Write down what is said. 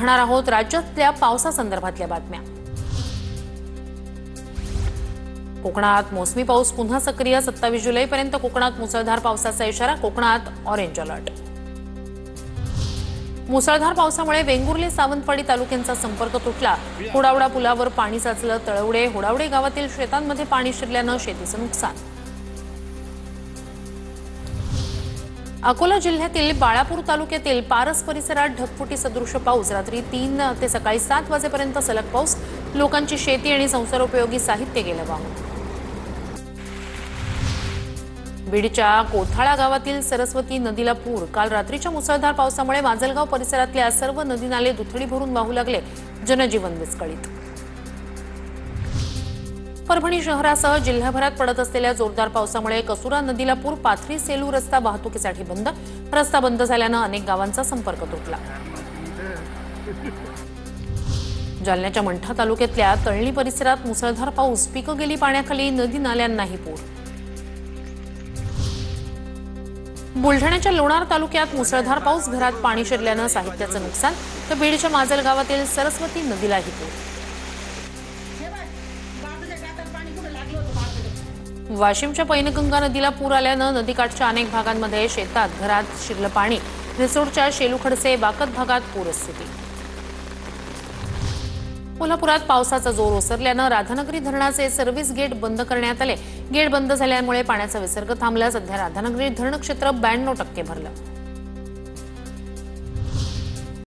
पाहणार आहोत राज्यातल्या पावसासंदर्भातल्या बातम्या। कोकणात मोसमी पाऊस पुन्हा सक्रिय। 27 जुलैपर्यंत कोकणात मुसळधार पावसाचा इशारा। कोकणात ऑरेंज अलर्ट। मुसळधार पावसामुळे वेंगुर्ले सावंतवाडी तालुक्यांचा संपर्क तुटला। होडावडा पुलावर पाणी साचलं। तळवडे होडावडे गावातील शेतांमध्ये पाणी शिरल्यानं शेतीचं नुकसान। अकोला जिल्ह्यातील बाळापूर तालुक्यातील पारस परिसरात ढगफुटी सदृश पाऊस। रात्री 3 ते सकाळी 7 वाजेपर्यंत सलग पाऊस। लोकांची शेती आणि संसारोपयोगी साहित्य गेलं वाहून। बीडच्या कोथाळा गावातील सरस्वती नदीला पूर। काल रात्रीच्या मुसळधार पावसामुळे माजलगाव परिसरातल्या सर्व नदी नाले दुथडी भरून वाहू लागले। जनजीवन विस्कळीत। परभणी शहरासह जिल्ह्याभरात पडत असलेल्या जोरदार पावसामुळे कसुरा नदीला पूर। पाथरी सेलू रस्ता वाहतुकीसाठी बंद। रस्ता बंद झाल्यानं अनेक गावांचा संपर्क तुटला। जालन्याच्या मंठा तालुक्यातल्या तळणी परिसरात मुसळधार पाऊस। पिकं गेली पाण्याखाली। नदी नाल्यांनाही पूर। बुलढाण्याच्या लोणार तालुक्यात मुसळधार पाऊस। घरात पाणी शिरल्यानं साहित्याचं नुकसान। तर बीडच्या माजल गावातील सरस्वती नदीलाही पूर। वाशिमच्या पैनगंगा नदीला पूर आल्यानं नदीकाठच्या अनेक भागांमध्ये शेतात घरात शिरलं पाणी। रिसोडच्या शेलूखडसे बाकत भागात पूरस्थिती। कोल्हापुरात पावसाचा जोर ओसरल्यानं राधानगरी धरणाचे सर्व्हिस गेट बंद करण्यात आले। गेट बंद झाल्यामुळे पाण्याचा विसर्ग थांबला। सध्या राधानगरी धरण क्षेत्र 92% भरलं।